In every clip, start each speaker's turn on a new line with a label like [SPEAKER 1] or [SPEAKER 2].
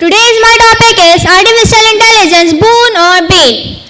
[SPEAKER 1] Today's my topic is artificial intelligence, boon or bane.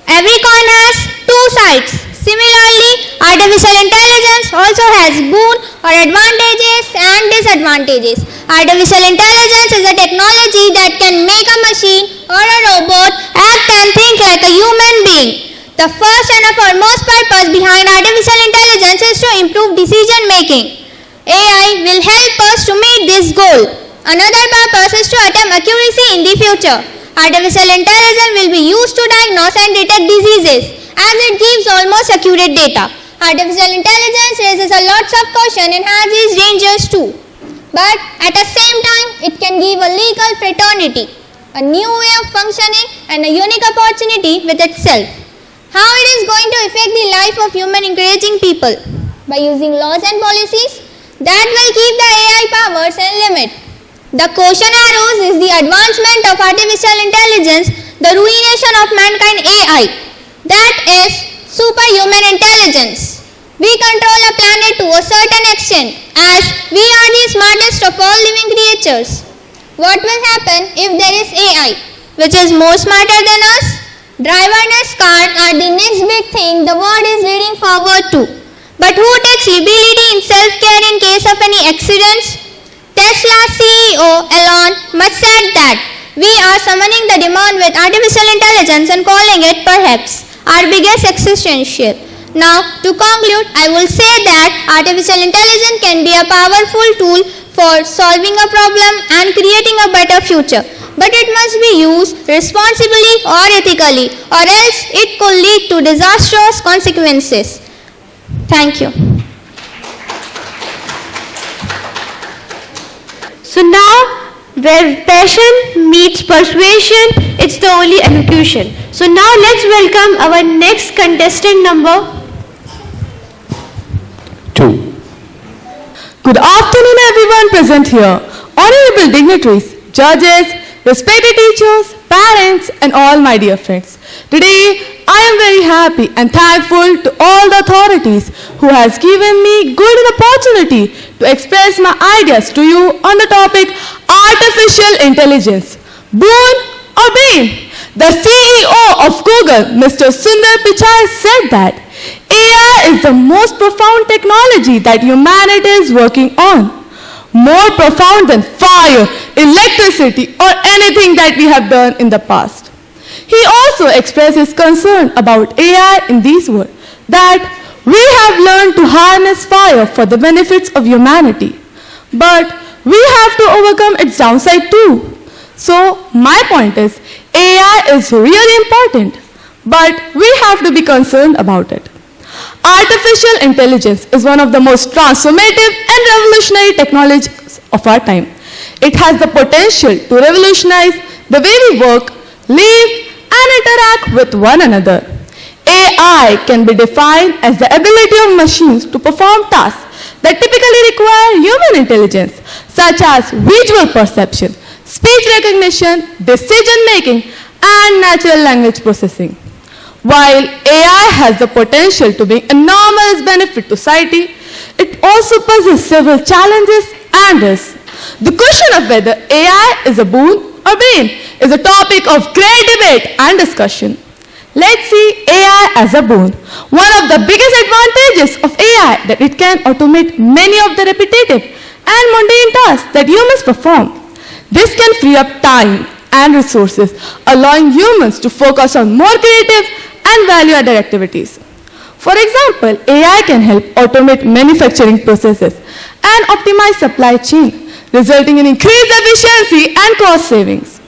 [SPEAKER 1] Every coin has two sides. Similarly, artificial intelligence also has boon or advantages and disadvantages. Artificial intelligence is a technology that can make a machine or a robot act and think like a human being. The first and foremost purpose behind artificial intelligence is to improve decision making. AI will help us to meet this goal. Another purpose is to attempt accuracy in the future. Artificial intelligence will be used to diagnose and detect diseases as it gives almost accurate data. Artificial intelligence raises a lots of caution and has its dangers too. But at the same time, it can give a legal fraternity, a new way of functioning and a unique opportunity with itself. How it is going to affect the life of human encouraging people? By using laws and policies that will keep the AI powers and limit. The caution arrows is the advancement of artificial intelligence, the ruination of mankind AI. That is superhuman intelligence. We control a planet to a certain extent as we are the smartest of all living creatures. What will happen if there is AI which is more smarter than us? Driverless cars are the next big thing the world is leading forward to. But who takes liability in self-care in case of any accidents? Tesla CEO Elon Musk said that we are summoning the demand with artificial intelligence and calling it perhaps our biggest existential. Now, to conclude, I will say that artificial intelligence can be a powerful tool for solving a problem and creating a better future. But it must be used responsibly or ethically, or else it could lead to disastrous consequences. Thank you.
[SPEAKER 2] So now, where passion meets persuasion, it's the only execution. So now let's welcome our next contestant number
[SPEAKER 3] 2. Good afternoon everyone present here. Honorable dignitaries, judges, respected teachers, parents and all my dear friends. Today I am very happy and thankful to all the authorities who has given me good opportunity to express my ideas to you on the topic artificial intelligence. Boon or bane? The CEO of Google, Mr. Sundar Pichai said that AI is the most profound technology that humanity is working on. More profound than fire, electricity or anything that we have done in the past. He also expressed his concern about AI in these words, that we have learned to harness fire for the benefits of humanity, but we have to overcome its downside too. So my point is, AI is really important, but we have to be concerned about it. Artificial intelligence is one of the most transformative and revolutionary technologies of our time. It has the potential to revolutionize the way we work, live, and interact with one another. AI can be defined as the ability of machines to perform tasks that typically require human intelligence, such as visual perception, speech recognition, decision making, and natural language processing. While AI has the potential to bring enormous benefit to society, it also poses several challenges and risks. The question of whether AI is a boon or bane is a topic of great debate and discussion. Let's see AI as a boon. One of the biggest advantages of AI that it can automate many of the repetitive and mundane tasks that humans perform. This can free up time and resources, allowing humans to focus on more creative and value-added activities. For example, AI can help automate manufacturing processes and optimize supply chain, resulting in increased efficiency and cost savings.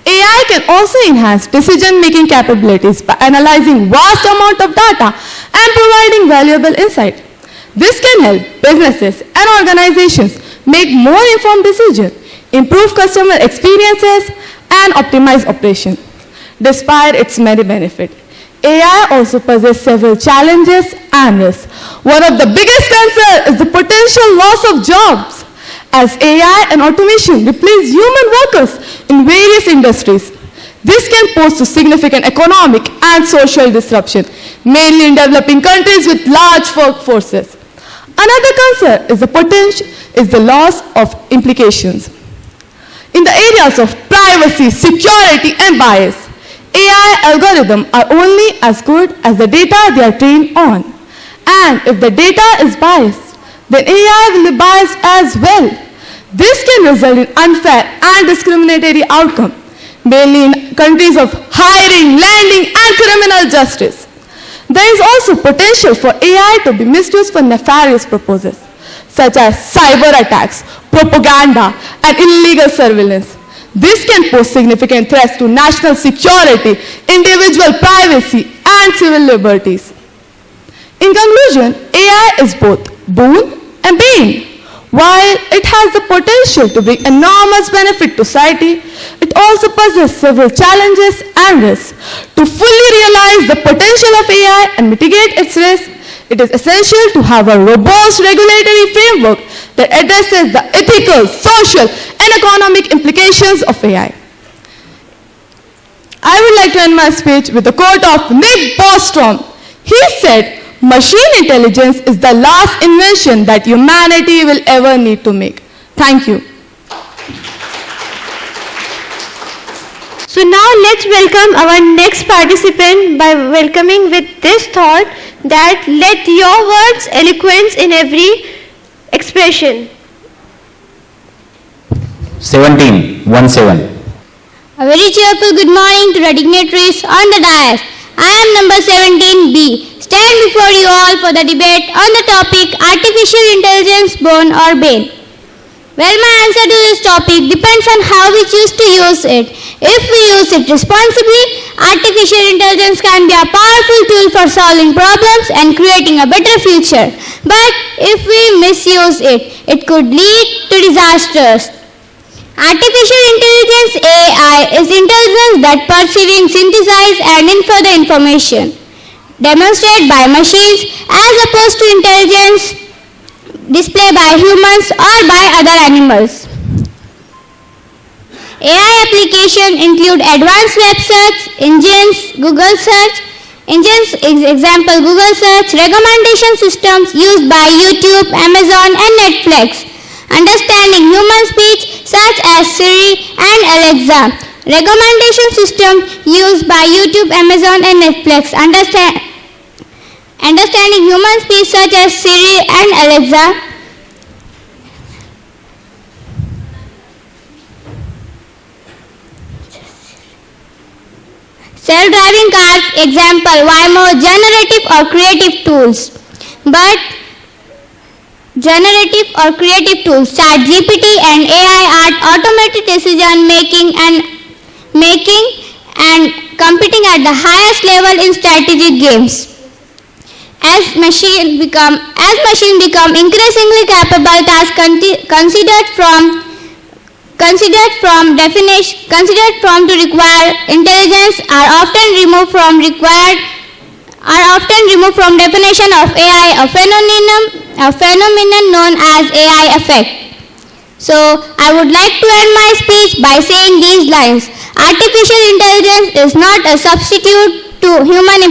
[SPEAKER 3] AI can also enhance decision-making capabilities by analyzing vast amounts of data and providing valuable insight. This can help businesses and organizations make more informed decisions, improve customer experiences, and optimize operations. Despite its many benefits, AI also poses several challenges and risks. One of the biggest concerns is the potential loss of jobs, as AI and automation replace human workers in various industries. This can pose to significant economic and social disruption, mainly in developing countries with large workforces. Another concern is the loss of implications. In the areas of privacy, security, and bias, AI algorithms are only as good as the data they are trained on. And if the data is biased, then AI will be biased as well. This can result in unfair and discriminatory outcome, mainly in countries of hiring, lending, and criminal justice. There is also potential for AI to be misused for nefarious purposes, such as cyber attacks, propaganda, and illegal surveillance. This can pose significant threats to national security, individual privacy, and civil liberties. In conclusion, AI is both boon and bane. While it has the potential to bring enormous benefit to society, it also possesses several challenges and risks. To fully realize the potential of AI and mitigate its risks, it is essential to have a robust regulatory framework that addresses the ethical, social, and economic implications of AI. I would like to end my speech with a quote of Nick Bostrom. He said, "Machine intelligence is the last invention that humanity will ever need to make." Thank you.
[SPEAKER 2] So now let's welcome our next participant by welcoming with this thought that let your words eloquence in every expression.
[SPEAKER 4] 17.
[SPEAKER 1] A very cheerful good morning to the dignitaries on the dais. I am number 17B. Stand before you all for the debate on the topic Artificial Intelligence, Boon or Bane. Well, my answer to this topic depends on how we choose to use it. If we use it responsibly, artificial intelligence can be a powerful tool for solving problems and creating a better future. But if we misuse it, it could lead to disasters. Artificial intelligence, AI, is intelligence that perceives, synthesizes, and infer the information demonstrated by machines as opposed to intelligence displayed by humans or by other animals. AI applications include advanced web search engines, Google search engines, example Google search, recommendation systems used by YouTube, Amazon, and Netflix. Understanding human speech such as Siri and Alexa. Recommendation system used by YouTube, Amazon, and Netflix. Understanding human speech such as Siri and Alexa. Self-driving cars, example Waymo, generative or creative tools. But generative or creative tools, ChatGPT and AI are automated decision making and competing at the highest level in strategic games. As machines become increasingly capable, tasks considered from to require intelligence are often removed from definition of AI, a phenomenon known as AI effect. So I would like to end my speech by saying these lines. Artificial intelligence is not a substitute to human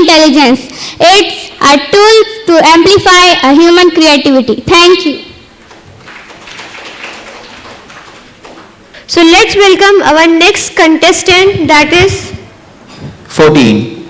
[SPEAKER 1] intelligence. It's a tool to amplify a human creativity. Thank you.
[SPEAKER 2] So let's welcome our next contestant, that is
[SPEAKER 4] 14.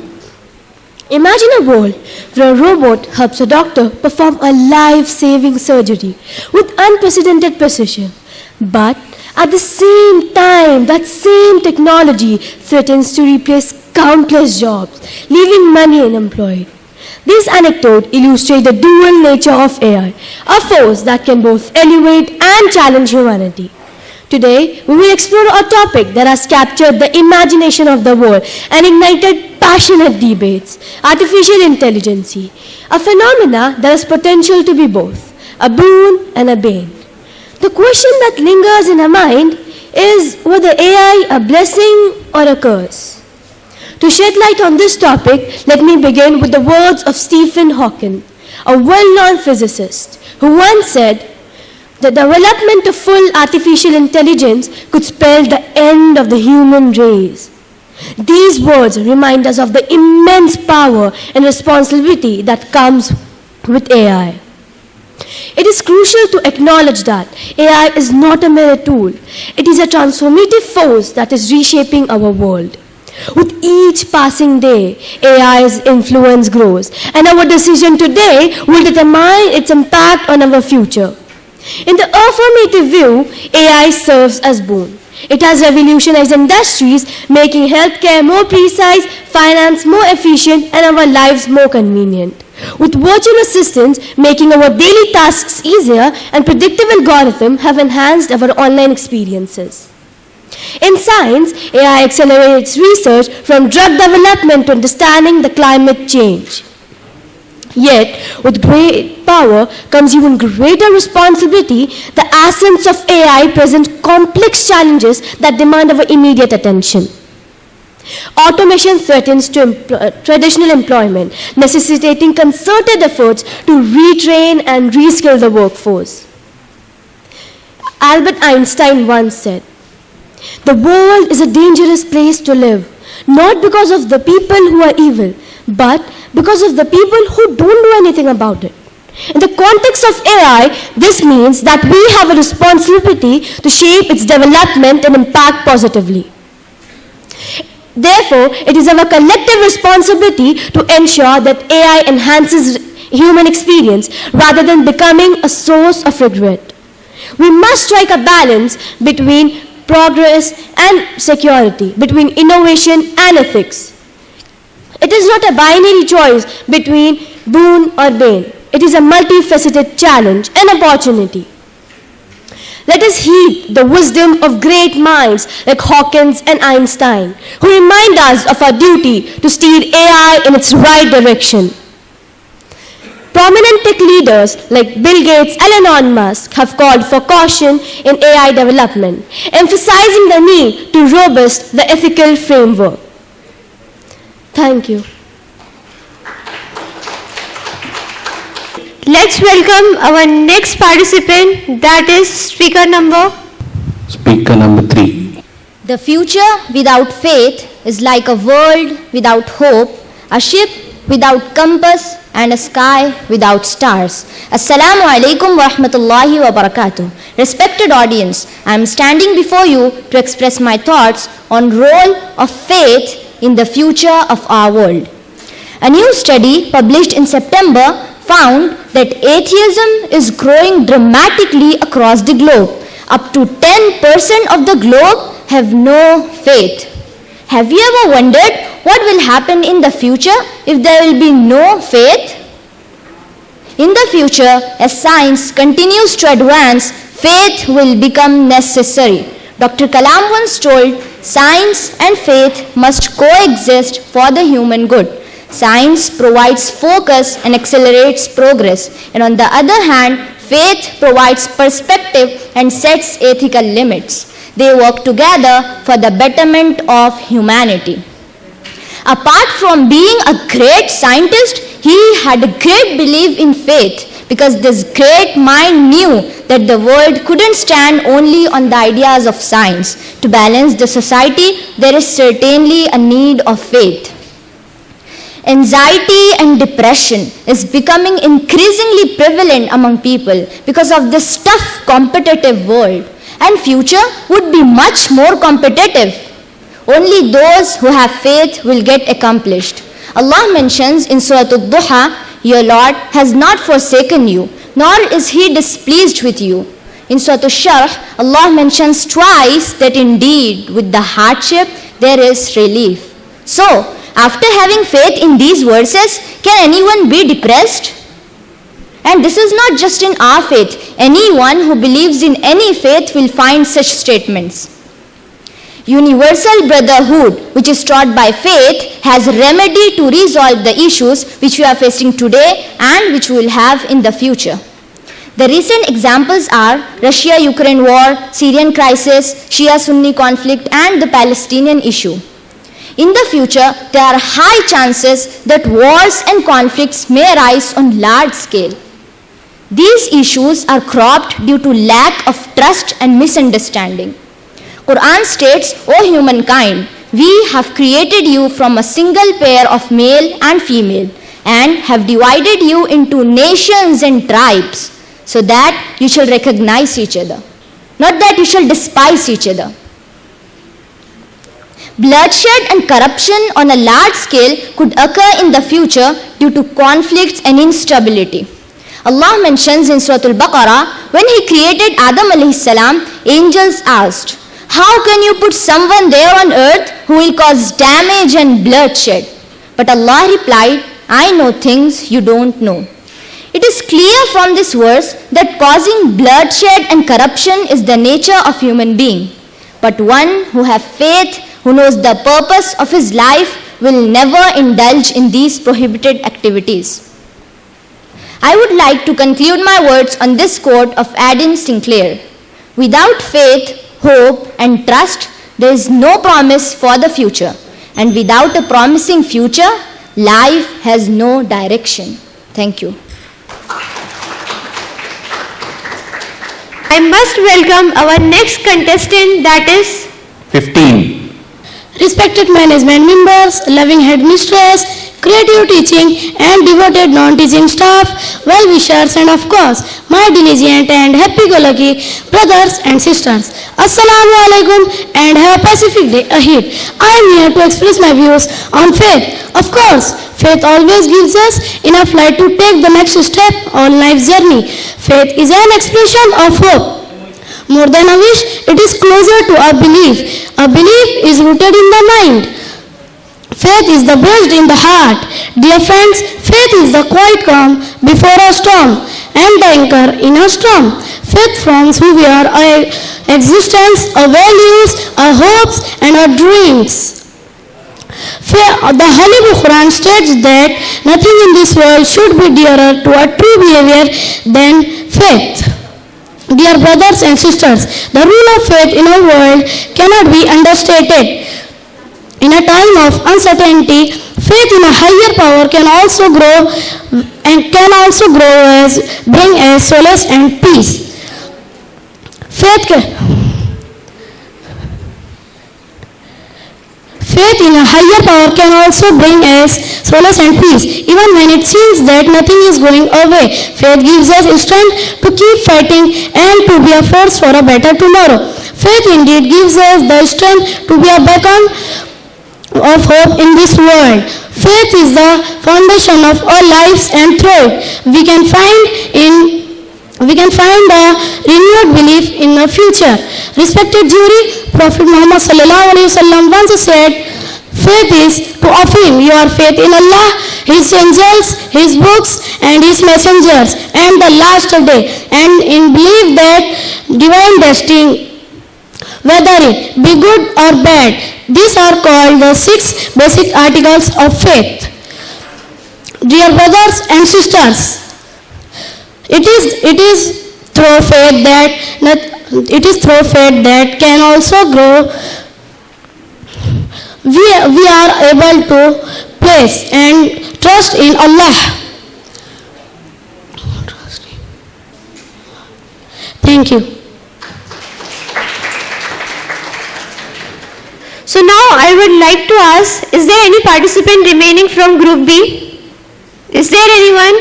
[SPEAKER 5] Imagine a world where a robot helps a doctor perform a life-saving surgery with unprecedented precision. But at the same time, that same technology threatens to replace countless jobs, leaving many unemployed. This anecdote illustrates the dual nature of AI, a force that can both elevate and challenge humanity. Today, we will explore a topic that has captured the imagination of the world and ignited passionate debates: artificial intelligence, a phenomena that has potential to be both a boon and a bane. The question that lingers in our mind is whether AI a blessing or a curse. To shed light on this topic, let me begin with the words of Stephen Hawking, a well-known physicist, who once said, "The development of full artificial intelligence could spell the end of the human race." These words remind us of the immense power and responsibility that comes with AI. It is crucial to acknowledge that AI is not a mere tool. It is a transformative force that is reshaping our world. With each passing day, AI's influence grows, and our decision today will determine its impact on our future. In the affirmative view, AI serves as boon. It has revolutionized industries, making healthcare more precise, finance more efficient, and our lives more convenient. With virtual assistants making our daily tasks easier, and predictive algorithms have enhanced our online experiences. In science, AI accelerates research from drug development to understanding the climate change. Yet, with great power comes even greater responsibility. The essence of AI presents complex challenges that demand our immediate attention. Automation threatens traditional employment, necessitating concerted efforts to retrain and reskill the workforce. Albert Einstein once said, "The world is a dangerous place to live, not because of the people who are evil, but because of the people who don't do anything about it." In the context of AI, this means that we have a responsibility to shape its development and impact positively. Therefore, it is our collective responsibility to ensure that AI enhances human experience rather than becoming a source of regret. We must strike a balance between progress and security, between innovation and ethics. It is not a binary choice between boon or bane. It is a multifaceted challenge and opportunity. Let us heed the wisdom of great minds like Hawkins and Einstein, who remind us of our duty to steer AI in its right direction. Prominent tech leaders like Bill Gates and Elon Musk have called for caution in AI development, emphasizing the need to robust the ethical framework. Thank you.
[SPEAKER 2] Let's welcome our next participant, that is speaker number.
[SPEAKER 4] Speaker number 3.
[SPEAKER 1] The future without faith is like a world without hope, a ship without compass, and a sky without stars. Assalamu alaikum wa rahmatullahi wa barakatuh. Respected audience, I am standing before you to express my thoughts on role of faith in the future of our world. A new study published in September found that atheism is growing dramatically across the globe. Up to 10% of the globe have no faith. Have you ever wondered what will happen in the future if there will be no faith? In the future, as science continues to advance, faith will become necessary. Dr. Kalam once told, science and faith must coexist for the human good. Science provides focus and accelerates progress, and on the other hand, faith provides perspective and sets ethical limits. They work together for the betterment of humanity. Apart from being a great scientist, he had a great belief in faith because this great mind knew that the world couldn't stand only on the ideas of science. To balance the society, there is certainly a need of faith. Anxiety and depression is becoming increasingly prevalent among people because of this tough competitive world, and future would be much more competitive. Only those who have faith will get accomplished. Allah mentions in Surah Ad-Duha, your Lord has not forsaken you, nor is He displeased with you. In Surah Ash-Sharh, Allah mentions twice that indeed with the hardship there is relief. So, after having faith in these verses, can anyone be depressed? And this is not just in our faith. Anyone who believes in any faith will find such statements. Universal brotherhood, which is taught by faith, has a remedy to resolve the issues which we are facing today and which we will have in the future. The recent examples are Russia-Ukraine war, Syrian crisis, Shia-Sunni conflict, and the Palestinian issue. In the future, there are high chances that wars and conflicts may arise on large scale. These issues are cropped due to lack of trust and misunderstanding. Quran states, O humankind, we have created you from a single pair of male and female and have divided you into nations and tribes.
[SPEAKER 6] so that you shall recognize each other, not that you shall despise each other. Bloodshed and corruption on a large scale could occur in the future due to conflicts and instability. Allah mentions in Surah Al-Baqarah, when He created Adam alayhi salam, angels asked, "How can you put someone there on earth who will cause damage and bloodshed?" But Allah replied, "I know things you don't know." It is clear from this verse that causing bloodshed and corruption is the nature of human being. But one who has faith, who knows the purpose of his life, will never indulge in these prohibited activities. I would like to conclude my words on this quote of Adam Sinclair. Without faith, hope, and trust, there is no promise for the future. And without a promising future, life has no direction. Thank you.
[SPEAKER 2] I must welcome our next contestant, that is
[SPEAKER 4] 15.
[SPEAKER 5] Respected management members, loving headmistress, creative teaching and devoted non-teaching staff, well-wishers and of course, my diligent and happy-go-lucky brothers and sisters. Assalamu alaikum and have a Pacific day ahead. I am here to express my views on faith. Of course, faith always gives us enough light to take the next step on life's journey. Faith is an expression of hope. More than a wish, it is closer to a belief. A belief is rooted in the mind. Faith is the based in the heart. Dear friends, faith is the quiet calm before a storm and the anchor in a storm. Faith forms who we are, our existence, our values, our hopes and our dreams. The Holy Quran states that nothing in this world should be dearer to a true behavior than faith. Dear brothers and sisters, the rule of faith in our world cannot be understated. In a time of uncertainty, faith in a higher power can also grow as bring us solace and peace. Faith in a higher power can also bring us solace and peace. Even when it seems that nothing is going our way, faith gives us strength to keep fighting and to be a force for a better tomorrow. Faith indeed gives us the strength to be a beacon of hope in this world. Faith is the foundation of our lives, and through it we can find a renewed belief in the future. Respected jury, Prophet Muhammad sallallahu alaihi wasallam once said, faith is to affirm your faith in Allah, His angels, His books and His messengers and the last day, and in belief that divine destiny, whether it be good or bad. These are called the 6 basic articles of faith. Dear brothers and sisters, it is through faith that can also grow. We are able to place and trust in Allah. Thank you.
[SPEAKER 2] So now I would like to ask, is there any participant remaining from Group B? Is there anyone?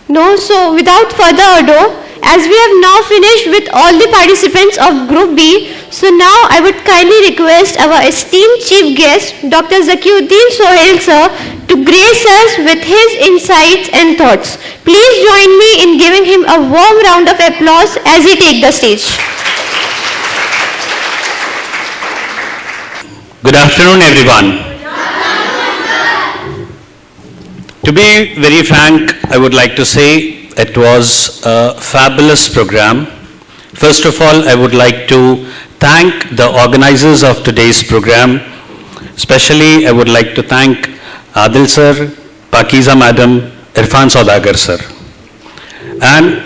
[SPEAKER 2] No? So without further ado, as we have now finished with all the participants of Group B, so now I would kindly request our esteemed chief guest, Dr. Zakiuddin Sohail sir, to grace us with his insights and thoughts. Please join me in giving him a warm round of applause as he takes the stage.
[SPEAKER 4] Good afternoon, everyone. To be very frank, I would like to say it was a fabulous program. First of all, I would like to thank the organizers of today's program. Especially, I would like to thank Adil sir, Pakiza madam, Irfan Saudagar sir, and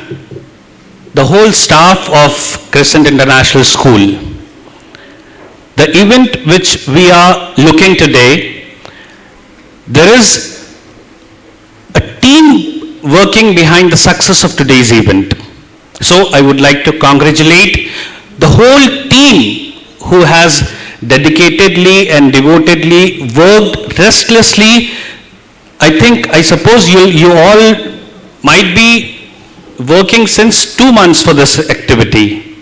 [SPEAKER 4] the whole staff of Crescent International School. The event which we are looking today, there is a team working behind the success of today's event. So I would like to congratulate the whole team who has dedicatedly and devotedly worked restlessly. I suppose you all might be working since 2 months for this activity,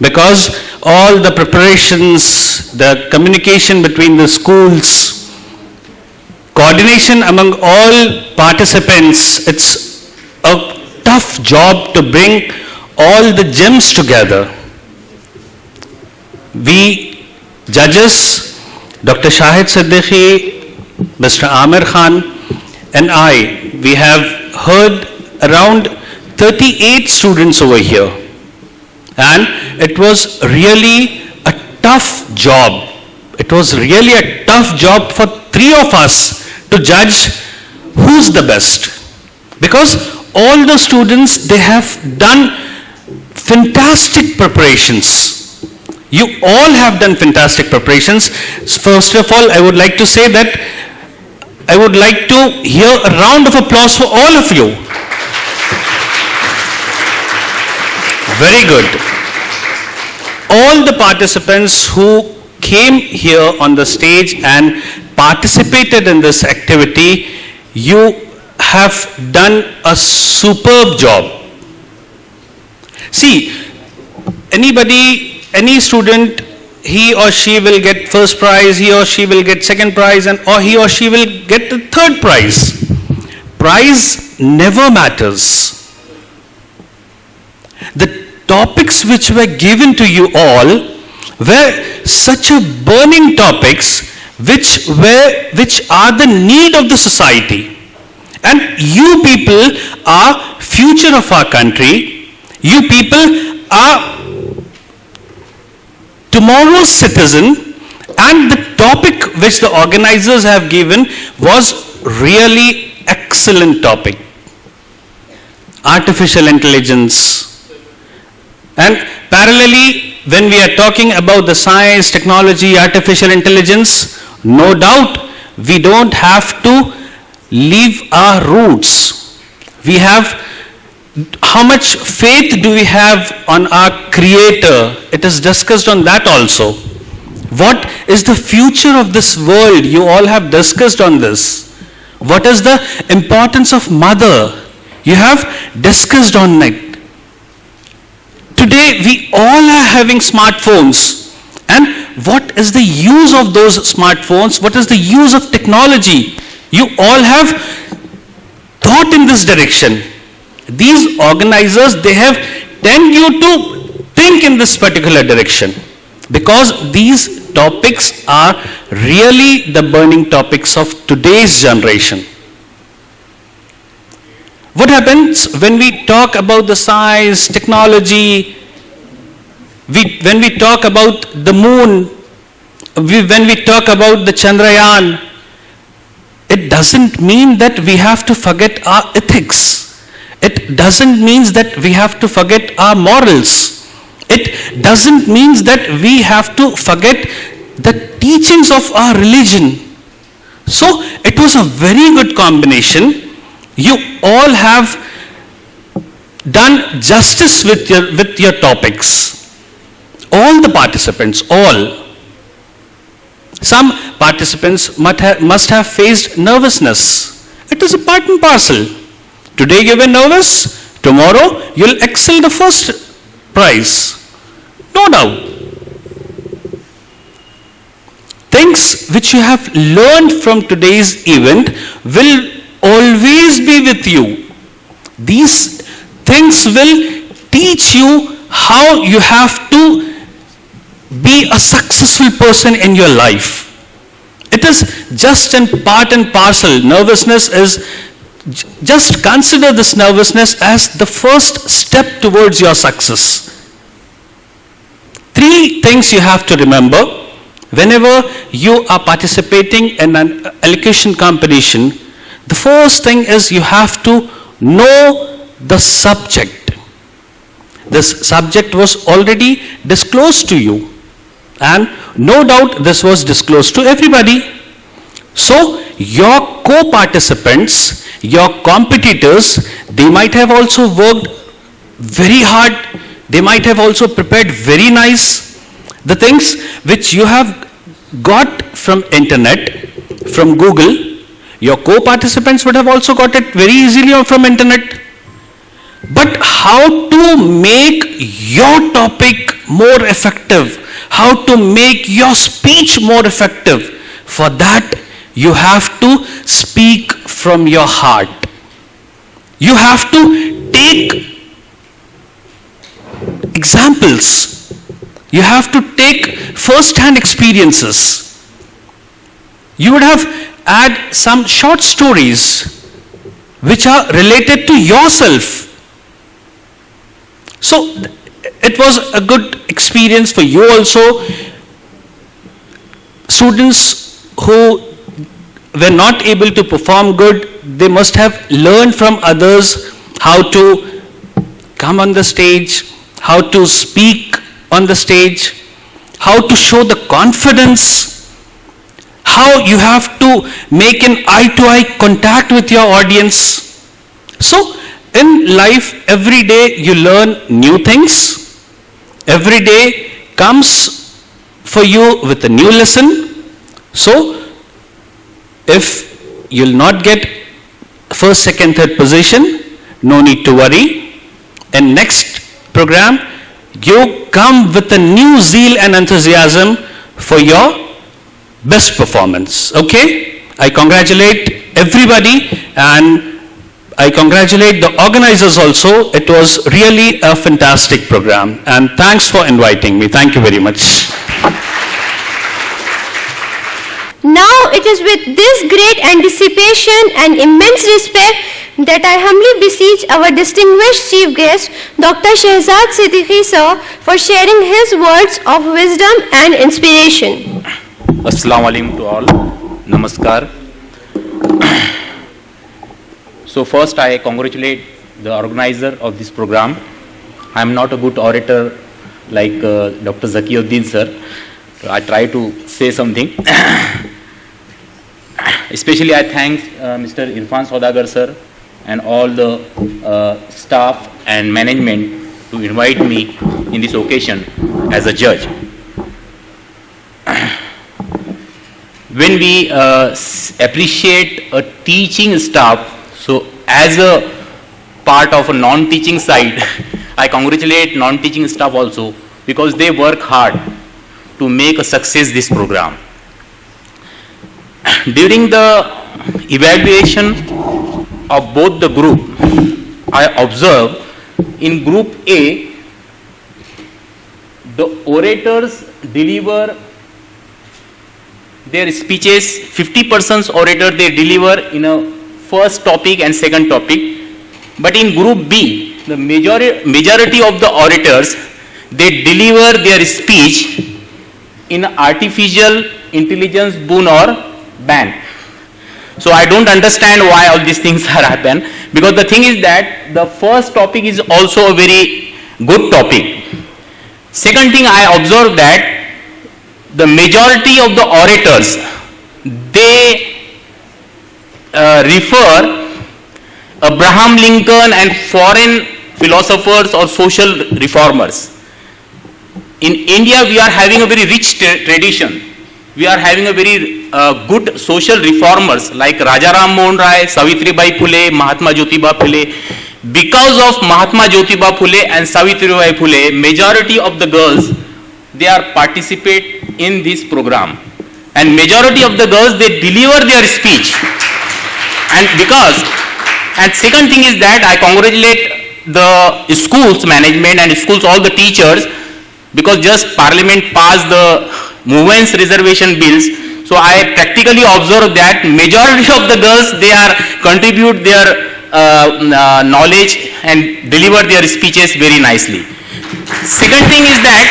[SPEAKER 4] because all the preparations, the communication between the schools, coordination among all participants, it's a tough job to bring all the gems together. We judges, Dr. Shahid Siddiqui, Mr. Amir Khan, and I, we have heard around 38 students over here. And it was really a tough job. It was really a tough job for 3 of us to judge who's the best. Because all the students, they have done fantastic preparations. You all have done fantastic preparations. First of all, I would like to say that I would like to hear a round of applause for all of you. Very good. All the participants who came here on the stage and participated in this activity, you have done a superb job. See, any student, he or she will get first prize, he or she will get second prize, or he or she will get the third prize. Prize never matters. The topics which were given to you all were such a burning topics which are the need of the society. And you people are future of our country. You people are tomorrow's citizen, and the topic which the organizers have given was really excellent topic. Artificial intelligence. And parallelly, when we are talking about the science, technology, artificial intelligence, no doubt we don't have to leave our roots. We have, how much faith do we have on our Creator? It is discussed on that also. What is the future of this world? You all have discussed on this. What is the importance of mother? You have discussed on it. Today, we all are having smartphones. And what is the use of those smartphones? What is the use of technology? You all have thought in this direction. These organizers, they have tend you to think in this particular direction. Because these topics are really the burning topics of today's generation. What happens when we talk about the science, technology, when we talk about the moon, when we talk about the Chandrayaan, it doesn't mean that we have to forget our ethics. It doesn't mean that we have to forget our morals. It doesn't mean that we have to forget the teachings of our religion. So it was a very good combination. You all have done justice with your topics. All the participants, all. Some participants must have faced nervousness. It is a part and parcel. Today you were nervous, tomorrow you'll excel the first prize. No doubt. Things which you have learned from today's event will always be with you. These things will teach you how you have to be a successful person in your life. It is just in part and parcel. Nervousness is, just consider this nervousness as the first step towards your success. 3 things you have to remember whenever you are participating in an elocution competition. The first thing is you have to know the subject. This subject was already disclosed to you, and no doubt this was disclosed to everybody. So your co-participants, your competitors, they might have also worked very hard. They might have also prepared very nice. The things which you have got from internet, from Google, your co-participants would have also got it very easily from internet. but how to make your topic more effective, how to make your speech more effective. For that, you have to speak from your heart. You have to take examples. You have to take first-hand experiences. You would have add some short stories which are related to yourself. So it was a good experience for you also. Students who were not able to perform good, they must have learned from others how to come on the stage, how to speak on the stage, how to show the confidence, how you have to make an eye-to-eye contact with your audience. So in life, every day you learn new things. Every day comes for you with a new lesson. So if you'll not get first, second, third position, no need to worry. In next program, you come with a new zeal and enthusiasm for your best performance. Okay? I congratulate everybody and I congratulate the organizers also. It was really a fantastic program and thanks for inviting me. Thank you very much.
[SPEAKER 2] Now it is with this great anticipation and immense respect that I humbly beseech our distinguished chief guest, Dr. Shehzad Siddiqui sir, for sharing his words of wisdom and inspiration.
[SPEAKER 7] Assalamu alaikum to all. Namaskar. So first I congratulate the organizer of this program. I am not a good orator like Dr. Zakiuddin sir. I try to say something. Especially I thank Mr. Irfan Saudagar sir and all the staff and management to invite me in this occasion as a judge. When we appreciate a teaching staff, so as a part of a non-teaching side, I congratulate non-teaching staff also because they work hard to make a success this program. During the evaluation of both the group, I observed in group A, the orators deliver their speeches, 50% orator they deliver in a first topic and second topic. But in group B, the majority of the orators, they deliver their speech in artificial intelligence boon or ban. So I don't understand why all these things are happen, because the thing is that the first topic is also a very good topic. Second thing I observed that the majority of the orators, they refer Abraham Lincoln and foreign philosophers or social reformers. In India, we are having a very rich tradition. We are having a very good social reformers like Rajaram Mohan Rai, Savitribai Phule, Mahatma Jyotiba Phule. Because of Mahatma Jyotiba Phule and Savitribai Phule, majority of the girls, they are participate in this program. And majority of the girls, they deliver their speech. And second thing is that I congratulate the schools management and schools, all the teachers, because just Parliament passed the movements reservation bills. So I practically observed that majority of the girls, they are contribute their knowledge and deliver their speeches very nicely. Second thing is that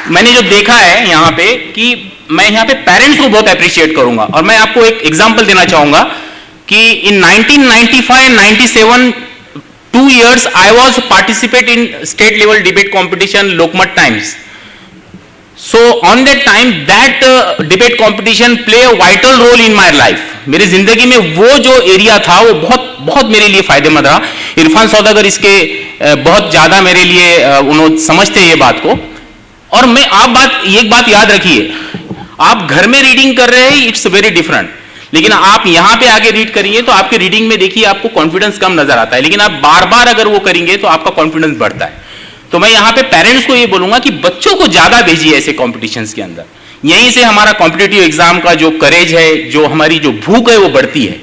[SPEAKER 7] मैंने जो देखा है यहाँ पे कि मैं यहाँ पे पेरेंट्स को बहुत अप्रिशिएट करूंगा और मैं आपको एक एग्जांपल देना चाहूंगा कि इन 1995-97 2 years I was participate in state level debate competition Lokmat Times. So on that time that debate competition play a vital role in my life. मेरी जिंदगी में वो जो एरिया था वो बहुत मेरे लिए फायदेमंद रहा. इरफान सौदागर इसके बहुत ज्यादा मेरे लिए उन्होंने समझते हैं ये बात को. और मैं एक बात याद रखिए, आप घर में रीडिंग कर रहे हैं, इट्स वेरी डिफरेंट, लेकिन आप यहां पे आगे रीड करिए तो आपके रीडिंग में देखिए आपको कॉन्फिडेंस कम नजर आता है, लेकिन आप बार बार अगर वो करेंगे तो आपका कॉन्फिडेंस बढ़ता है। तो मैं यहां पे पेरेंट्स को ये बोलूंगा कि बच्चों को ज्यादा भेजिए ऐसे कॉम्पिटिशन्स के अंदर। यहीं से हमारा कॉम्पिटिटिव एग्जाम का जो करेज है, जो हमारी जो भूख है, वो बढ़ती है।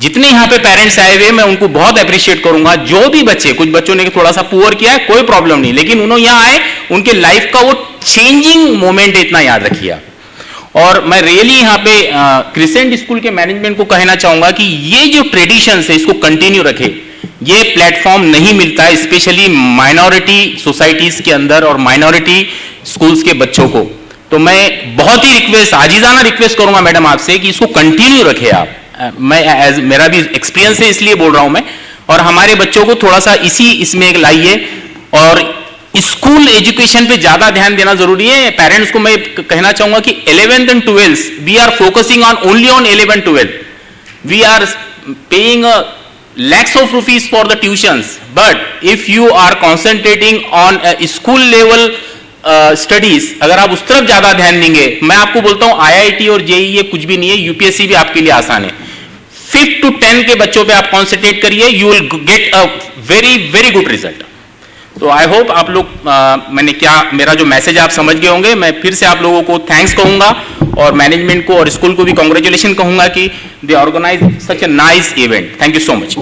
[SPEAKER 7] जितने यहाँ पे पेरेंट्स आए हुए, मैं उनको बहुत अप्रिशिएट करूंगा। जो भी बच्चे, कुछ बच्चों ने थोड़ा सा पुअर किया है, कोई प्रॉब्लम नहीं, लेकिन उन्होंने यहाँ आए, उनके लाइफ का वो चेंजिंग मोमेंट इतना याद रखिए। और मैं रियली यहाँ पे क्रिसेंट स्कूल के मैनेजमेंट को कहना चाहूंगा कि ये जो ट्रेडिशन है इसको कंटिन्यू रखे। ये प्लेटफॉर्म नहीं मिलता है, स्पेशली माइनॉरिटी सोसाइटीज के अंदर और माइनॉरिटी स्कूल्स के बच्चों को। तो मैं बहुत ही रिक्वेस्ट, आजीजाना रिक्वेस्ट करूंगा मैडम आपसे कि इसको कंटिन्यू रखे आप। मैं मेरा भी एक्सपीरियंस है इसलिए बोल रहा हूं मैं। और हमारे बच्चों को थोड़ा सा इसमें लाइए, और स्कूल एजुकेशन पे ज्यादा ध्यान देना जरूरी है। पेरेंट्स को मैं कहना चाहूंगा कि 11th and 12th we are focusing on only on 11th 12th। We are paying lakhs of rupees for the tuitions, but if you are concentrating on a school level studies, अगर आप उस तरफ ज्यादा ध्यान देंगे, मैं आपको बोलता हूं IIT और JEE ये कुछ भी नहीं है, UPSC भी आपके लिए आसान है। 5th to 10 के बच्चों पे आप कॉन्सेंट्रेट करिए, you will get a very very good result. तो आई होप आप लोग मेरा जो मैसेज आप समझ गए होंगे। मैं फिर से आप लोगों को थैंक्स कहूंगा और मैनेजमेंट को और स्कूल को भी कांग्रेचुलेशन कहूंगा कि they organise such a nice event. Thank you so much.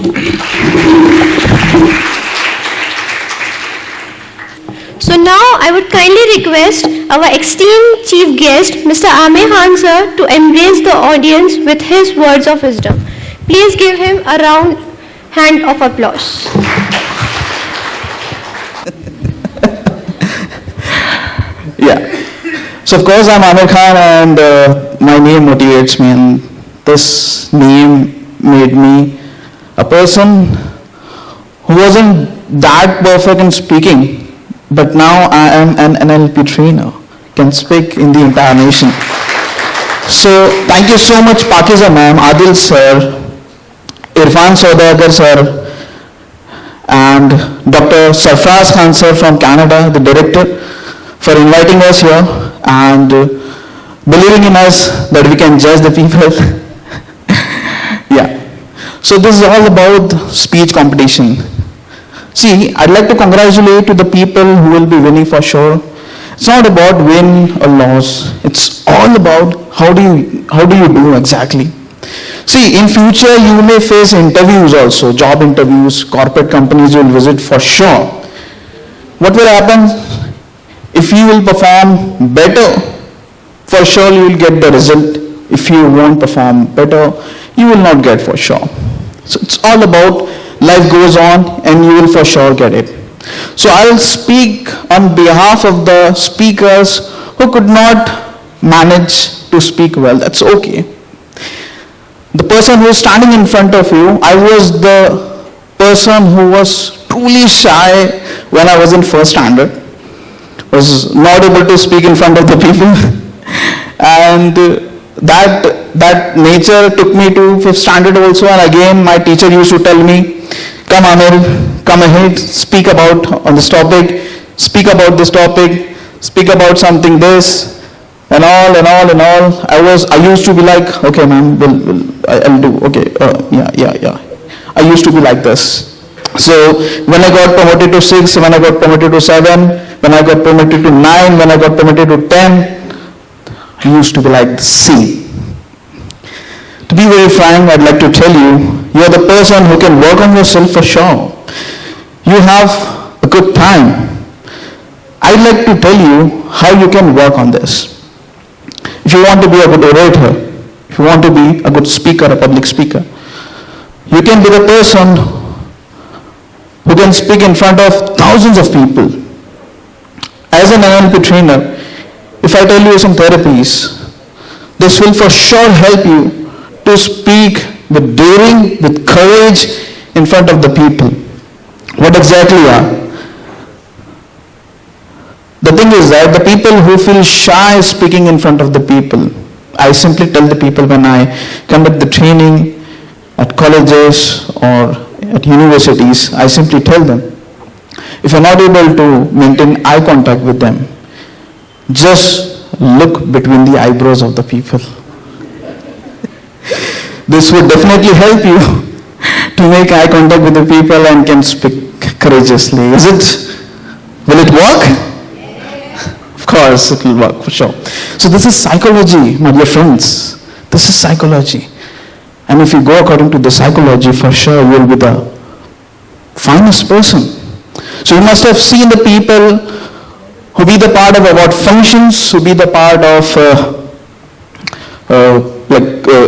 [SPEAKER 2] So now I would kindly request our esteemed chief guest, Mr. Amir Khan sir, to embrace the audience with his words of wisdom. Please give him a round hand of applause.
[SPEAKER 8] Yeah. So of course I'm Amir Khan, and my name motivates me, and this name made me a person who wasn't that perfect in speaking, but now I am an NLP trainer, can speak in the entire nation. So thank you so much Pakiza ma'am, Adil sir, Irfan Saudagar sir, and Dr. Sarfraz Khan sir from Canada, the director, for inviting us here and believing in us that we can judge the people. Yeah. So this is all about speech competition. See, I'd like to congratulate to the people who will be winning for sure. It's not about win or loss. It's all about how do you do exactly. See, in future you may face interviews also, job interviews, corporate companies you will visit for sure. What will happen? If you will perform better, for sure you will get the result. If you won't perform better, you will not get for sure. So it's all about life goes on and you will for sure get it. So I'll speak on behalf of the speakers who could not manage to speak well. That's okay. The person who is standing in front of you, I was the person who was truly shy when I was in first standard. Was not able to speak in front of the people, and that nature took me to 5th standard also. And again my teacher used to tell me, come Amir, come ahead, speak about on this topic, speak about this topic, speak about something this and all. I used to be like, okay ma'am, I'll do, okay, yeah. I used to be like this. So when I got promoted to 6, when I got promoted to 7, when I got promoted to 9, when I got promoted to 10, I used to be like the same. To be very frank, I'd like to tell you, you're the person who can work on yourself for sure. You have a good time. I'd like to tell you how you can work on this. If you want to be a good orator, if you want to be a good speaker, a public speaker, you can be the person who can speak in front of thousands of people. As an NLP trainer, if I tell you some therapies, this will for sure help you to speak with daring, with courage in front of the people. What exactly are? The thing is that the people who feel shy speaking in front of the people, I simply tell the people when I conduct the training at colleges or at universities, I simply tell them, if you're not able to maintain eye contact with them, just look between the eyebrows of the people. This would definitely help you to make eye contact with the people and can speak courageously. Is it? Will it work? Of course, it will work for sure. So this is psychology, my dear friends. This is psychology. And if you go according to the psychology, for sure you will be the finest person. So you must have seen the people who be the part of award functions, who be the part of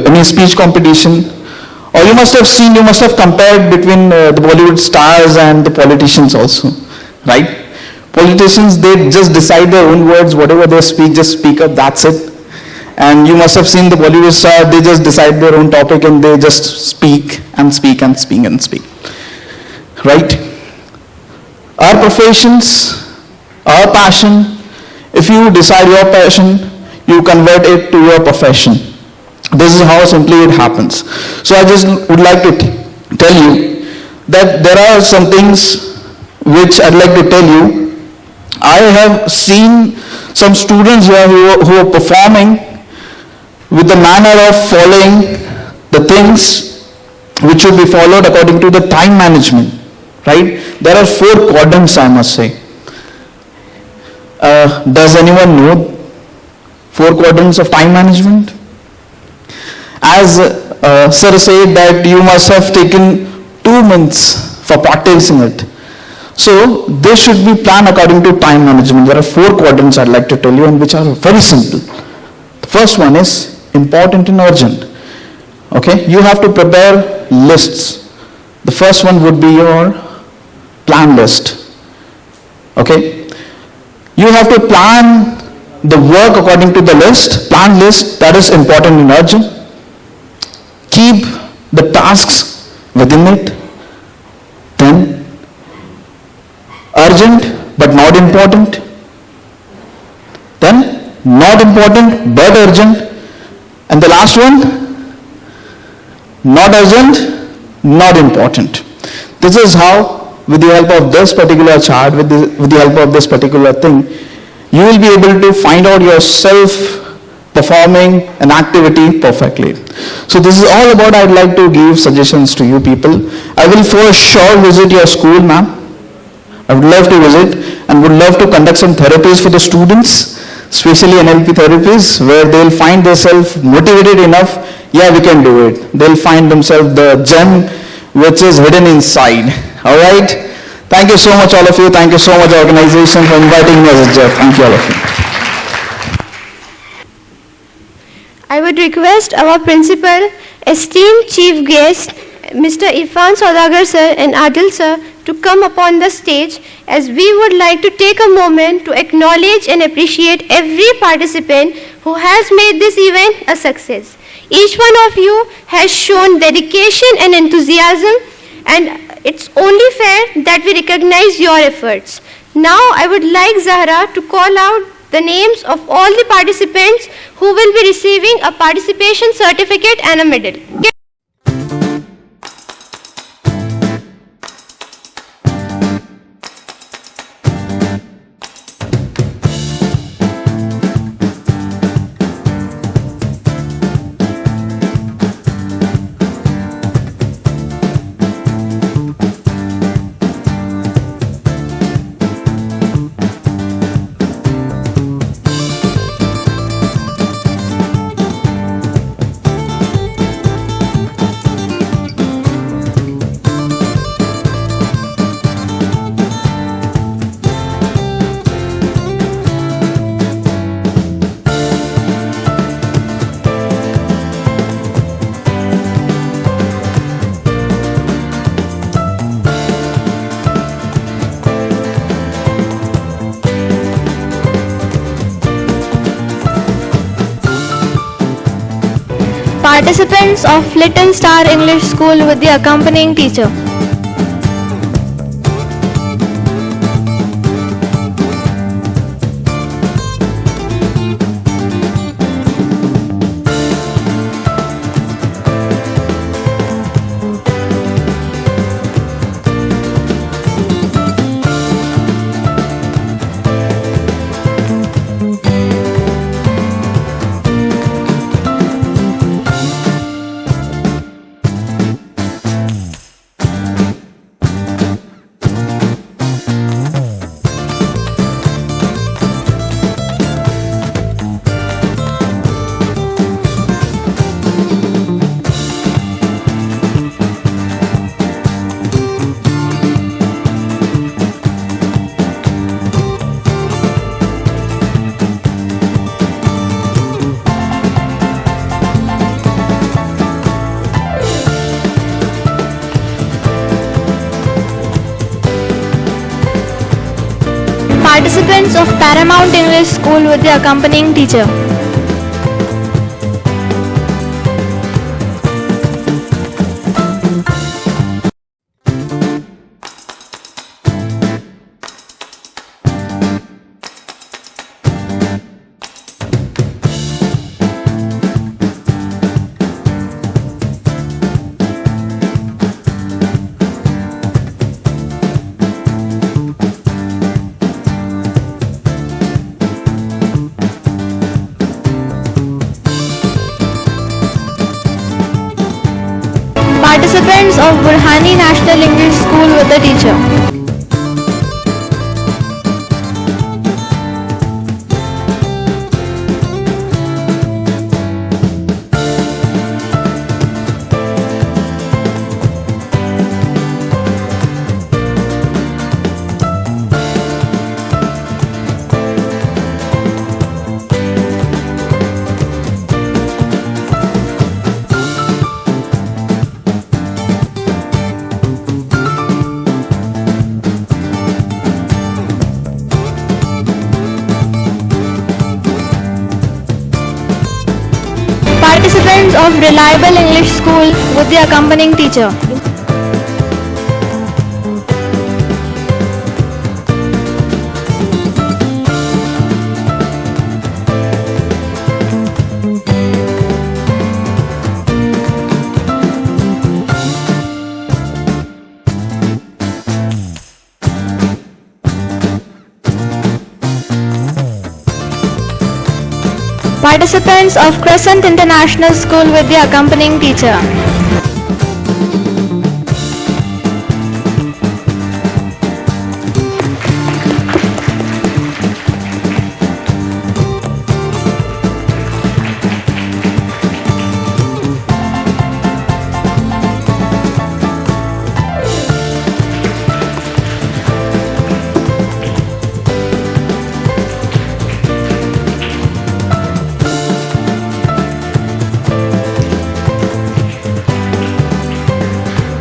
[SPEAKER 8] any speech competition. Or you must have seen, you must have compared between the Bollywood stars and the politicians also, right? Politicians, they just decide their own words, whatever they speak, just speak up, that's it. And you must have seen the Bollywood star, they just decide their own topic and they just speak and speak and speak and speak, right? Our professions, our passion, if you decide your passion, you convert it to your profession. This is how simply it happens. So I just would like to tell you that there are some things which I'd like to tell you. I have seen some students here who are performing with the manner of following the things which should be followed according to the time management, right? There are 4 quadrants, I must say. Does anyone know 4 quadrants of time management? As Sir said that you must have taken 2 months for practicing it. So this should be planned according to time management. There are 4 quadrants I'd like to tell you and which are very simple. The first one is important and urgent. Okay, you have to prepare lists. The first one would be your plan list. Okay, you have to plan the work according to the list, plan list that is important and urgent. Keep the tasks within it. Then urgent but not important. Then not important but urgent. And the last one, not urgent, not important. This is how, with the help of this particular chart, with the help of this particular thing, you will be able to find out yourself performing an activity perfectly. So this is all about, I'd like to give suggestions to you people. I will for sure visit your school, ma'am. I would love to visit and would love to conduct some therapies for the students, especially NLP therapies, where they'll find themselves motivated enough, yeah, we can do it. They'll find themselves the gem which is hidden inside. All right? Thank you so much, all of you. Thank you so much, organization, for inviting me as a judge. Thank you, all of you.
[SPEAKER 2] I would request our principal, esteemed chief guest, Mr. Irfan Saudagar sir and Adil sir to come upon the stage, as we would like to take a moment to acknowledge and appreciate every participant who has made this event a success. Each one of you has shown dedication and enthusiasm, and it's only fair that we recognize your efforts. Now I would like Zahra to call out the names of all the participants who will be receiving a participation certificate and a medal.
[SPEAKER 1] Participants of Lytton Star English School with the accompanying teacher.
[SPEAKER 2] Participants of Paramount English School with the accompanying teacher. Participants of Burhani National English School with the teacher. Participants of Reliable English School with the accompanying teacher. Participants of Crescent International School with the accompanying teacher.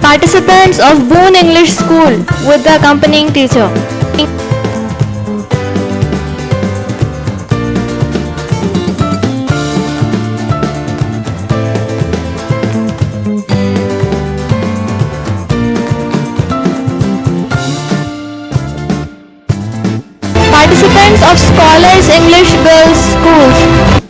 [SPEAKER 2] Participants of Boone English School with the accompanying teacher. Participants of Scholars English Girls Schools.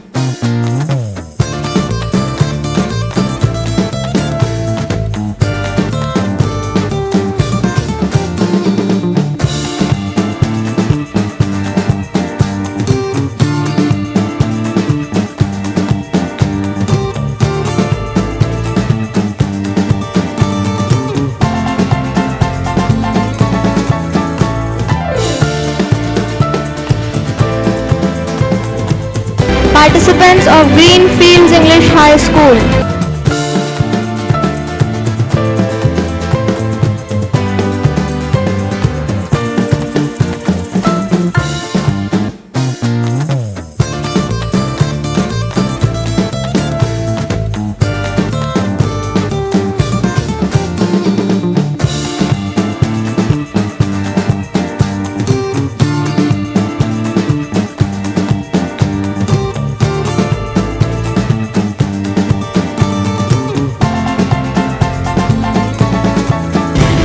[SPEAKER 2] Participants of Greenfields English High School.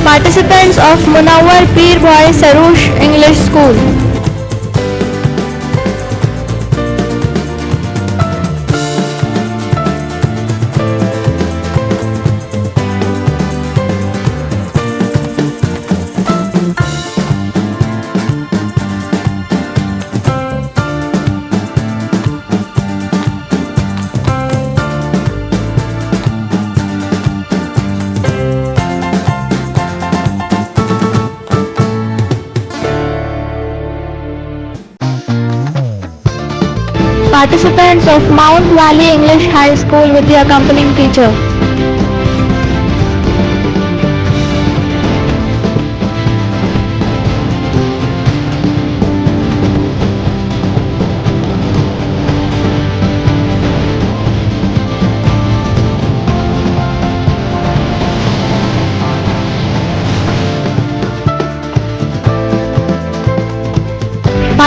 [SPEAKER 2] Participants of Munawwar Peer Boy Sarush English School. Participants of Mount Valley English High School with the accompanying teacher.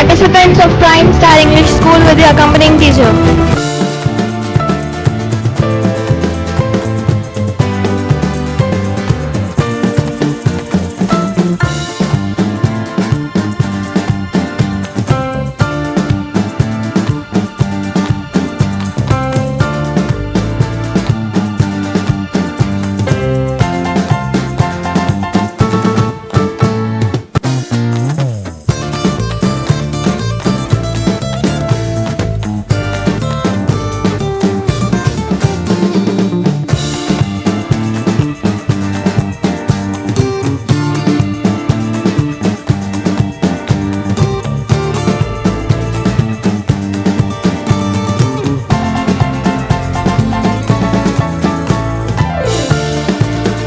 [SPEAKER 2] Participants of Prime Star English School with the accompanying teacher.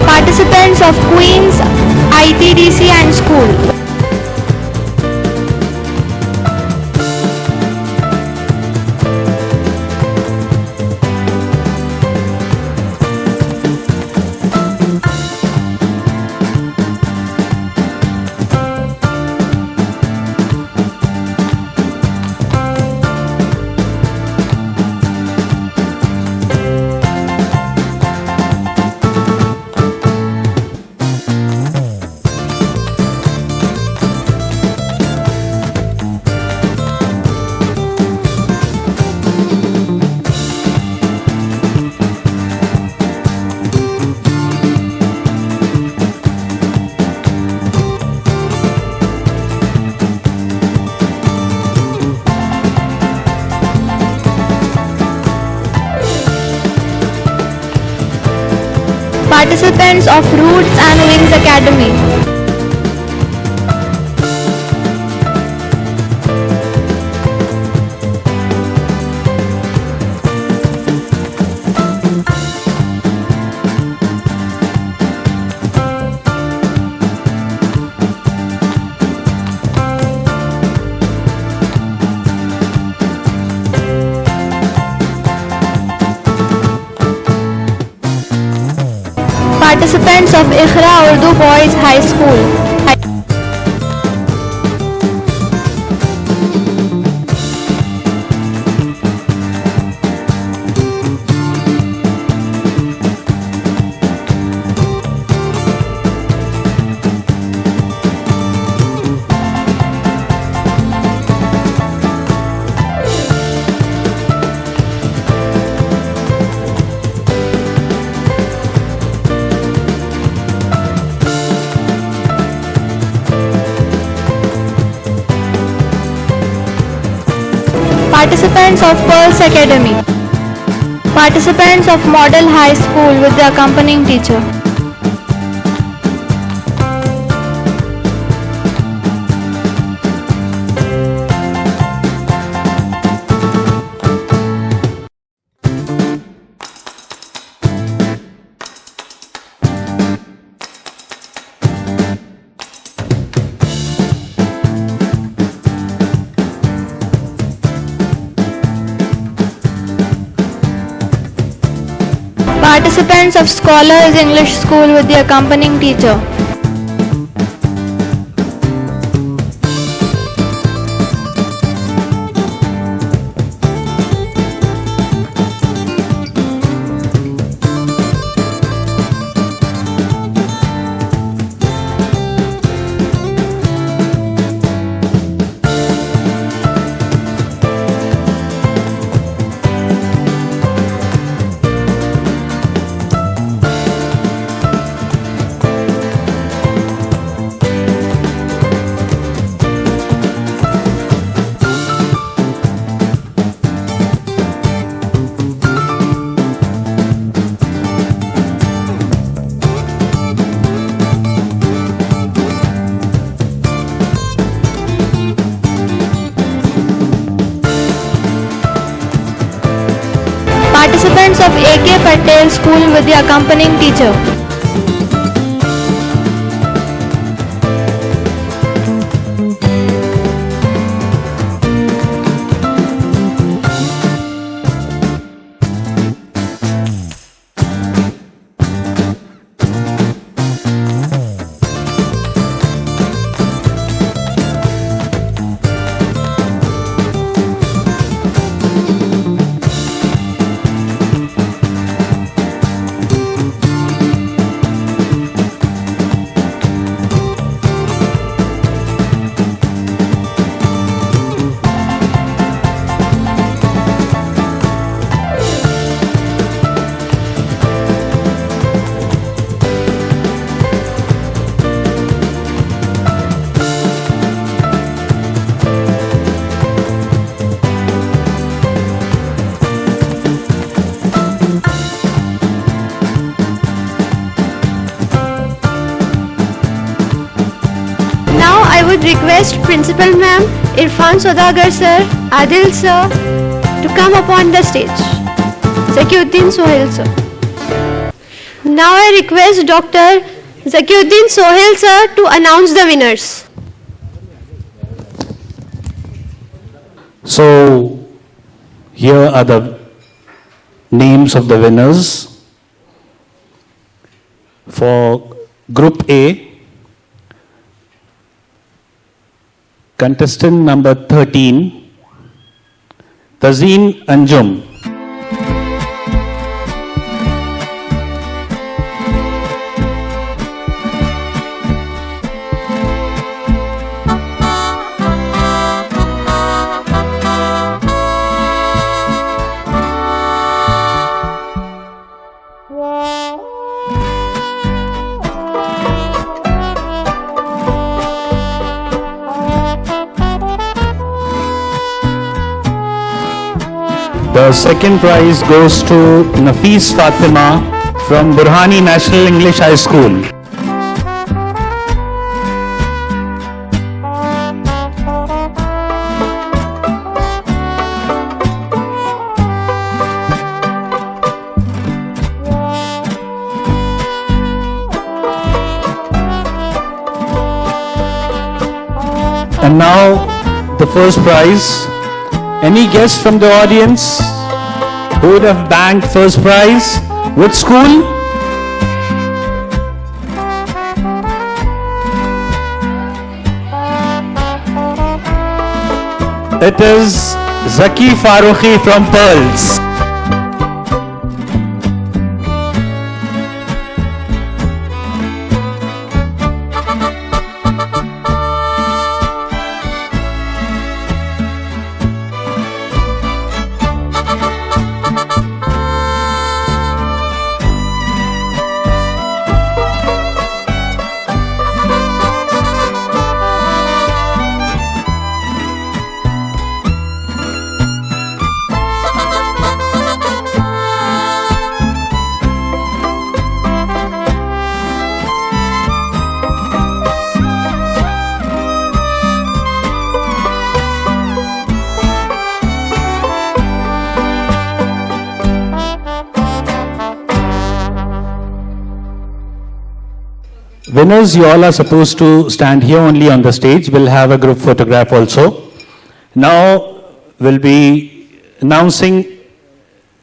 [SPEAKER 2] Participants of Queen's ITDC and School. Participants of Roots and Wings Academy. Participants of Ikhra Urdu Boys High School. Participants of Pearls Academy. Participants of Model High School with the accompanying teacher. Participants of Scholars English School with the accompanying teacher. Participants of A.K. Patel School with the accompanying teacher. I would request Principal Ma'am, Irfan Sodagar Sir, Adil Sir to come upon the stage. Zakiuddin Sohail Sir. Now I request Dr. Zakiuddin Sohail Sir to announce the winners.
[SPEAKER 4] So, here are the names of the winners. For Group A, contestant number 13, Tazeen Anjum. The second prize goes to Nafis Fatima from Burhani National English High School. And now the first prize. Any guests from the audience who would have bagged first prize? Which school? It is Zaki Farooqi from Pearls. Winners, you all are supposed to stand here only on the stage. We'll have a group photograph also. Now we'll be announcing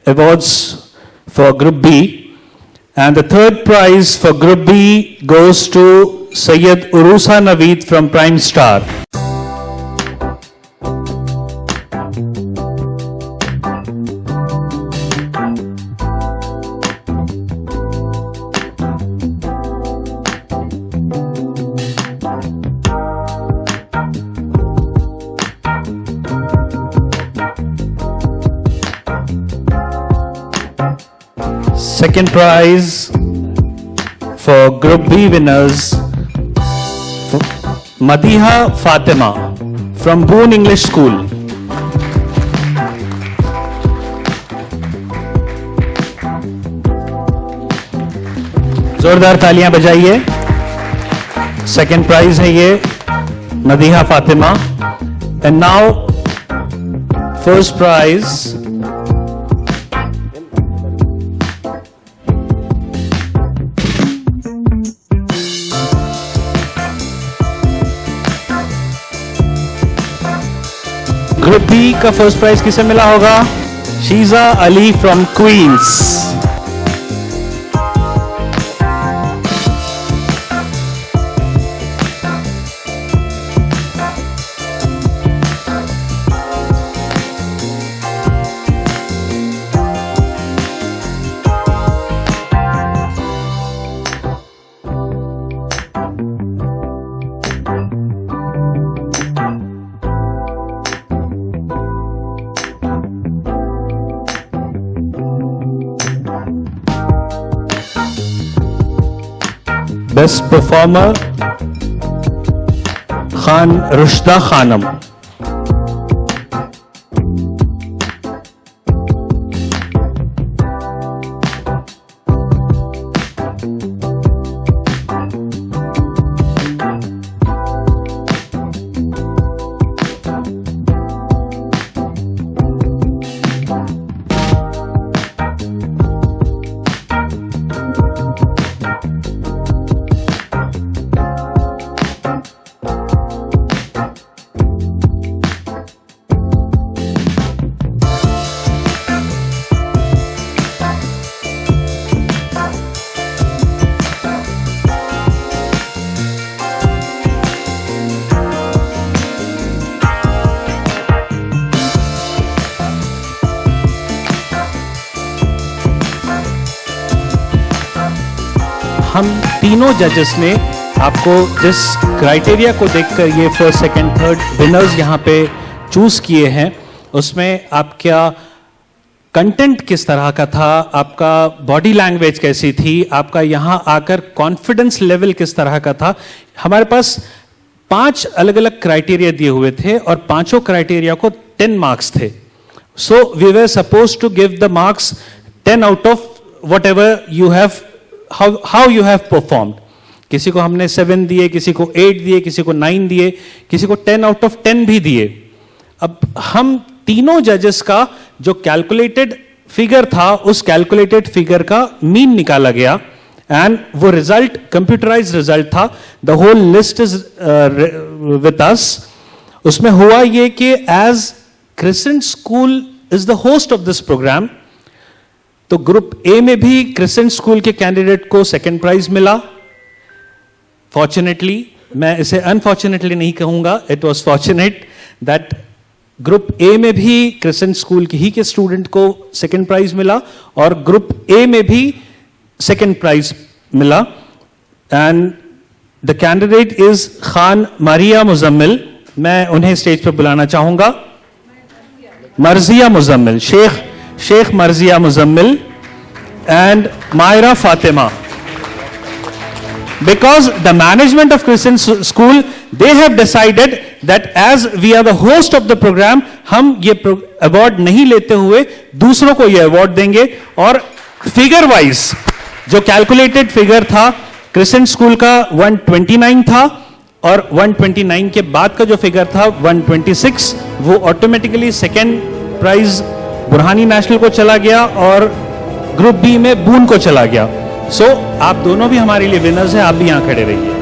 [SPEAKER 4] awards for Group B. And the third prize for Group B goes to Sayyid Urusa Naveed from Prime Star. Second prize for Group B winners, Madiha Fatima from Boone English School. जोरदार तालियां बजाइए. Second prize है ये Madiha Fatima. And now first prize group B का first prize किसे मिला होगा? Sheeja Ali from Queens. Best performer, Khan Rushda Khanam. हम तीनों जजेस ने आपको जिस क्राइटेरिया को देखकर ये फर्स्ट सेकंड थर्ड विनर्स यहाँ पे चूज किए हैं, उसमें आपका कंटेंट किस तरह का था, आपका बॉडी लैंग्वेज कैसी थी, आपका यहाँ आकर कॉन्फिडेंस लेवल किस तरह का था। हमारे पास 5 अलग अलग क्राइटेरिया दिए हुए थे और पांचों क्राइटेरिया को 10 मार्क्स थे। So we were suppose to give the marks 10 out of whatever you have, how you have performed. किसी को हमने 7 दिए, किसी को 8 दिए, किसी को 9 दिए, किसी को 10 आउट ऑफ 10 भी दिए। अब हम तीनों जजेस का जो कैलकुलेटेड फिगर था, उस कैलकुलेटेड फिगर का मीन निकाला गया एंड वो रिजल्ट कंप्यूटराइज्ड रिजल्ट था। The whole list is with us. उसमें हुआ ये कि as Crescent School is the host of this programme, तो ग्रुप ए में भी क्रिसेंट स्कूल के कैंडिडेट को सेकेंड प्राइज मिला। फॉर्चुनेटली, मैं इसे अनफॉर्चुनेटली नहीं कहूंगा, it was fortunate that group A में भी क्रिसेंट स्कूल ही के स्टूडेंट को सेकेंड प्राइज मिला और ग्रुप ए में भी सेकेंड प्राइज मिला। And the candidate is Khan Maria Muzammil. मैं उन्हें स्टेज पर बुलाना चाहूंगा। मर्जिया Muzammil, Sheikh मर्जिया Muzammil and Myra Fatima. Because the management of Christian school, they have decided that as we are the host of the program, हम ये अवार्ड नहीं लेते हुए दूसरों को ये अवार्ड देंगे। और फिगर वाइज जो कैलकुलेटेड फिगर था, क्रिसेंट स्कूल का 129 था और 129 के बाद का जो फिगर था 126, वो automatically second prize Burhani National को चला गया और ग्रुप बी में बून को चला गया। सो आप दोनों भी हमारे लिए विनर्स हैं, आप भी यहां खड़े रहिए।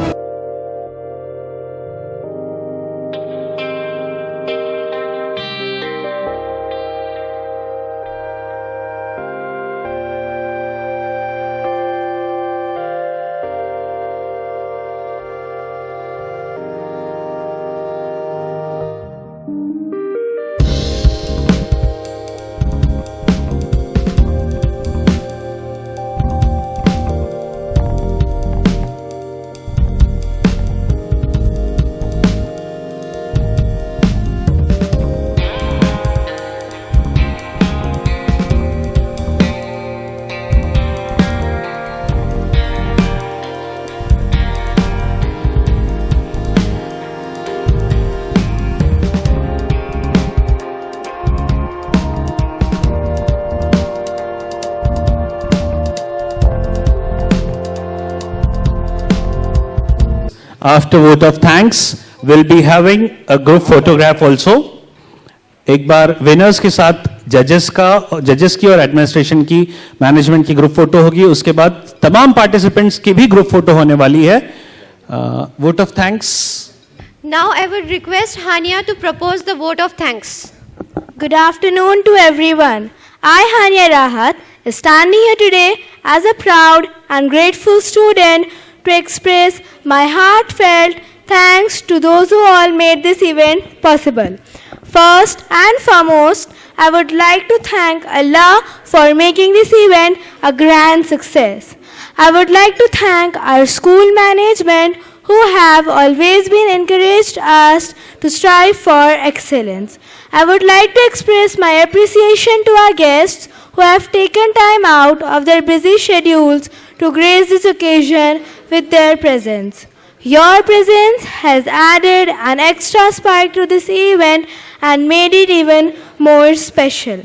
[SPEAKER 4] After vote of thanks, we'll be having a group photograph also. एक बार विनर्स के साथ जजेस की और एडमिनिस्ट्रेशन की, मैनेजमेंट की ग्रुप फोटो होगी। उसके बाद तमाम पार्टिसिपेंट्स की भी ग्रुप फोटो होने वाली है। Vote of thanks.
[SPEAKER 2] Now I would request Hania to propose the vote of thanks.
[SPEAKER 5] Good afternoon to everyone. I, Hania Rahat, is standing here today as a proud and grateful student to express my heartfelt thanks to those who all made this event possible. First and foremost, I would like to thank Allah for making this event a grand success. I would like to thank our school management who have always been encouraged us to strive for excellence. I would like to express my appreciation to our guests who have taken time out of their busy schedules to grace this occasion with their presence. Your presence has added an extra spark to this event and made it even more special.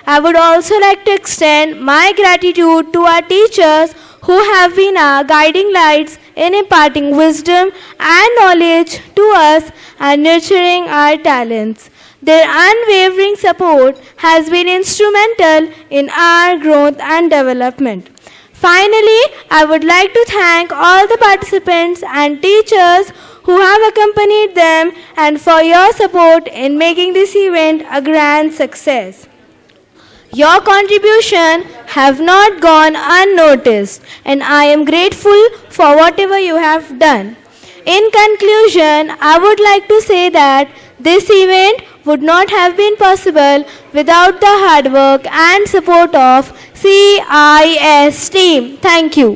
[SPEAKER 5] I would also like to extend my gratitude to our teachers who have been our guiding lights in imparting wisdom and knowledge to us and nurturing our talents. Their unwavering support has been instrumental in our growth and development. Finally, I would like to thank all the participants and teachers who have accompanied them and for your support in making this event a grand success. Your contribution have not gone unnoticed and I am grateful for whatever you have done. In conclusion, I would like to say that this event would not have been possible without the hard work and support of CIS team. Thank you.